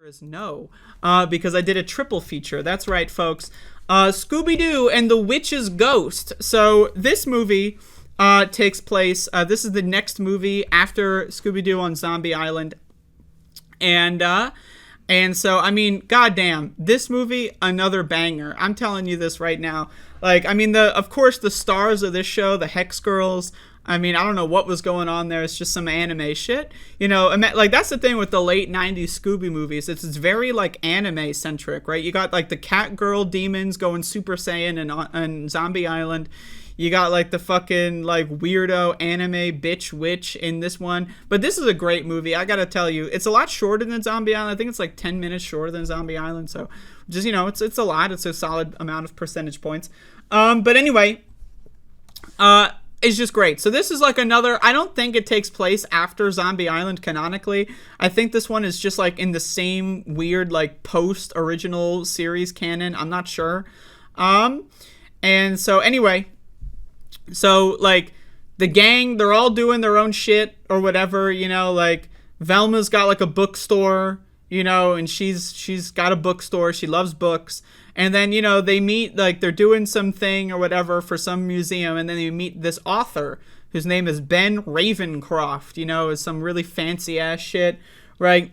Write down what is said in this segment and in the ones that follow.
is no, because I did a triple feature. That's right, folks. Scooby-Doo and the Witch's Ghost. So this movie takes place. This is the next movie after Scooby-Doo on Zombie Island, and so I mean, goddamn, this movie, another banger. I'm telling you this right now. Like, I mean, of course the stars of this show, the Hex Girls. I mean, I don't know what was going on there. It's just some anime shit. You know, like, that's the thing with the late 90s Scooby movies. It's very, like, anime-centric, right? You got, like, the cat girl demons going Super Saiyan and Zombie Island. You got, like, the fucking, like, weirdo anime bitch witch in this one. But this is a great movie. I gotta tell you. It's a lot shorter than Zombie Island. I think it's, like, 10 minutes shorter than Zombie Island. So, just, you know, it's a lot. It's a solid amount of percentage points. But anyway, it's just great. So this is like another, I don't think it takes place after Zombie Island canonically. I think this one is just like in the same weird like post original series canon. I'm not sure. And so anyway, so like the gang, they're all doing their own shit or whatever, you know, like Velma's got like a bookstore, you know, and she's got a bookstore. She loves books. And then, you know, they meet, like, they're doing something or whatever for some museum, and then you meet this author whose name is Ben Ravencroft, you know, is some really fancy-ass shit, right?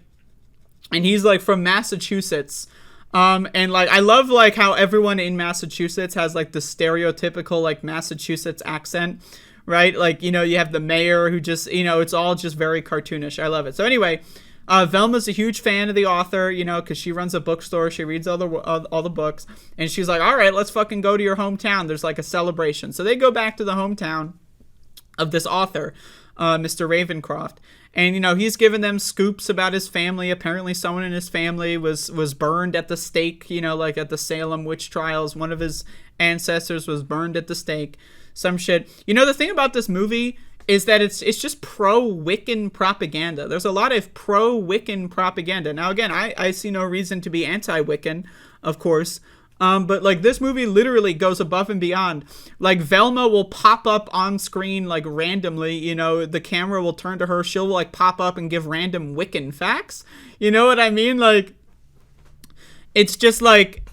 And he's, like, from Massachusetts. And, like, I love, like, how everyone in Massachusetts has, like, the stereotypical, like, Massachusetts accent, right? Like, you know, you have the mayor who just, you know, it's all just very cartoonish. I love it. So, anyway, Velma's a huge fan of the author, you know, because she runs a bookstore. She reads all the books. And she's like, all right, let's fucking go to your hometown. There's like a celebration. So they go back to the hometown of this author, Mr. Ravencroft. And, you know, he's given them scoops about his family. Apparently someone in his family was burned at the stake, you know, like at the Salem witch trials. One of his ancestors was burned at the stake. Some shit. You know, the thing about this movie is that it's just pro-Wiccan propaganda. There's a lot of pro-Wiccan propaganda. Now, again, I see no reason to be anti-Wiccan, of course. But, like, this movie literally goes above and beyond. Like, Velma will pop up on screen, like, randomly. You know, the camera will turn to her. She'll, like, pop up and give random Wiccan facts. You know what I mean? Like, it's just, like,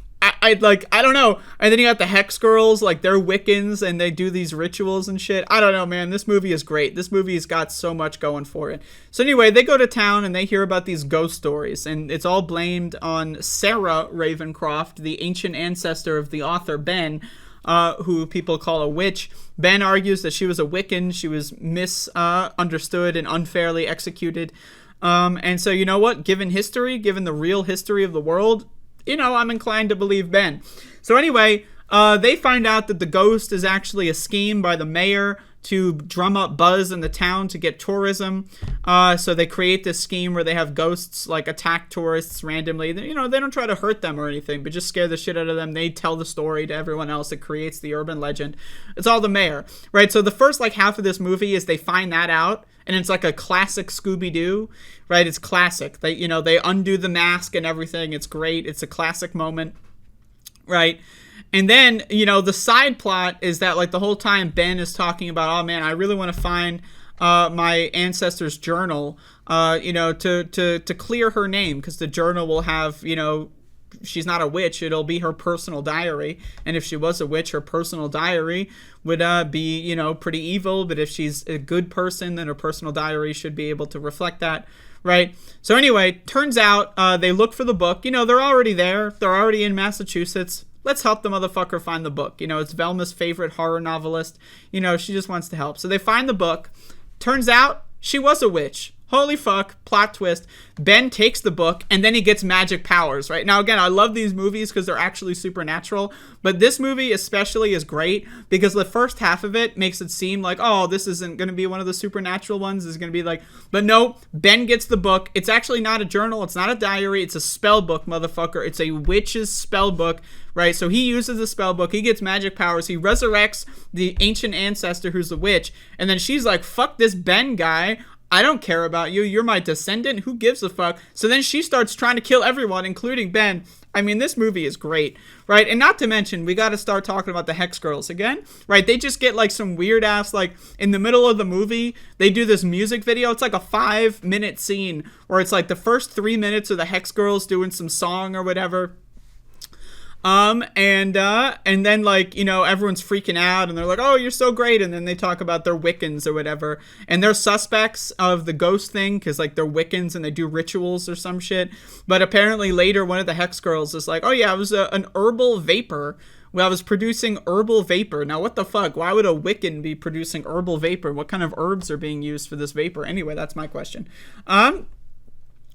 I don't know. And then you got the Hex Girls, like they're Wiccans and they do these rituals and shit. I don't know, man. This movie is great. This movie's got so much going for it. So anyway, they go to town and they hear about these ghost stories, and it's all blamed on Sarah Ravencroft, the ancient ancestor of the author Ben, who people call a witch. Ben argues that she was a Wiccan. She was misunderstood and unfairly executed. And so, you know what? Given the real history of the world, you know, I'm inclined to believe Ben. So anyway, they find out that the ghost is actually a scheme by the mayor to drum up buzz in the town to get tourism. So they create this scheme where they have ghosts like attack tourists randomly. You know, they don't try to hurt them or anything, but just scare the shit out of them. They tell the story to everyone else. It creates the urban legend. It's all the mayor, right? So the first like half of this movie is they find that out. And it's like a classic Scooby-Doo, right? It's classic. They undo the mask and everything. It's great. It's a classic moment, right? And then, you know, the side plot is that, like, the whole time Ben is talking about, oh, man, I really want to find my ancestor's journal, you know, to clear her name, because the journal will have, you know, she's not a witch, it'll be her personal diary. And if she was a witch, her personal diary would be, you know, pretty evil. But if she's a good person, then her personal diary should be able to reflect that, right? So anyway, turns out they look for the book. You know, they're already there. They're already in Massachusetts. Let's help the motherfucker find the book. You know, it's Velma's favorite horror novelist. You know, she just wants to help. So they find the book. Turns out she was a witch. Holy fuck, plot twist. Ben takes the book and then he gets magic powers, right? Now, again, I love these movies because they're actually supernatural, but this movie especially is great because the first half of it makes it seem like, oh, this isn't going to be one of the supernatural ones. This is going to be like, but no, Ben gets the book. It's actually not a journal. It's not a diary. It's a spell book, motherfucker. It's a witch's spell book, right? So he uses the spell book. He gets magic powers. He resurrects the ancient ancestor who's the witch. And then she's like, fuck this Ben guy. I don't care about you. You're my descendant. Who gives a fuck? So then she starts trying to kill everyone, including Ben. I mean, this movie is great, right? And not to mention, we got to start talking about the Hex Girls again, right? They just get like some weird ass, like in the middle of the movie, they do this music video. It's like a 5-minute scene where it's like the first 3 minutes of the Hex Girls doing some song or whatever. And then like, you know, everyone's freaking out and they're like, oh, you're so great. And then they talk about their Wiccans or whatever. And they're suspects of the ghost thing because like they're Wiccans and they do rituals or some shit. But apparently later one of the Hex Girls is like, oh yeah, it was an herbal vapor. Well, I was producing herbal vapor. Now, what the fuck? Why would a Wiccan be producing herbal vapor? What kind of herbs are being used for this vapor? Anyway, that's my question.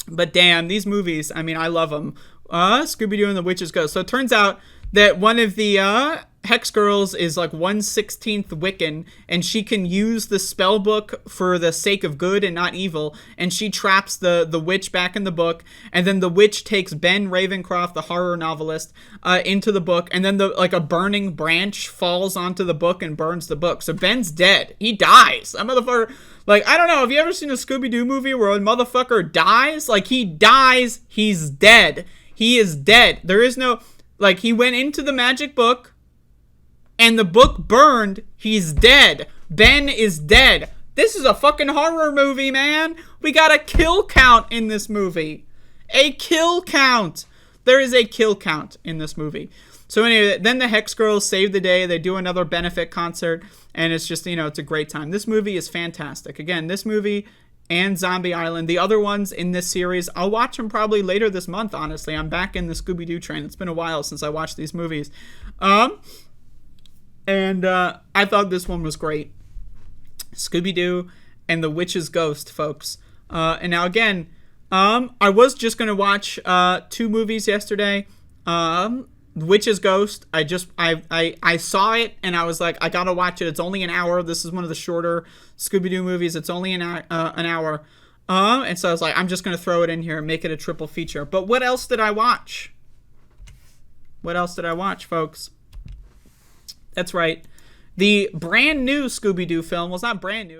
But damn, these movies, I mean, I love them. Scooby-Doo and the Witch's Ghost. So it turns out that one of the Hex Girls is like 1/16th Wiccan, and she can use the spell book for the sake of good and not evil, and she traps the witch back in the book, and then the witch takes Ben Ravencroft, the horror novelist, into the book, and then like a burning branch falls onto the book and burns the book. So Ben's dead. He dies. That motherfucker... Like, I don't know, have you ever seen a Scooby-Doo movie where a motherfucker dies? Like, he dies, he's dead. He is dead. There is no... Like, he went into the magic book, and the book burned. He's dead. Ben is dead. This is a fucking horror movie, man. We got a kill count in this movie. A kill count. There is a kill count in this movie. So anyway, then the Hex Girls save the day. They do another benefit concert, and it's just, you know, it's a great time. This movie is fantastic. Again, this movie and Zombie Island, the other ones in this series, I'll watch them probably later this month, honestly. I'm back in the Scooby-Doo train. It's been a while since I watched these movies. I thought this one was great. Scooby-Doo and the Witch's Ghost, folks. And now again, I was just going to watch 2 movies yesterday. Witch's Ghost, I saw it and I was like, I gotta watch it. It's only an hour. This is one of the shorter Scooby-Doo movies. It's only an hour. And so I was like, I'm just gonna throw it in here and make it a triple feature. But what else did I watch? What else did I watch, folks? That's right. The brand new Scooby-Doo film, well, it's not brand new.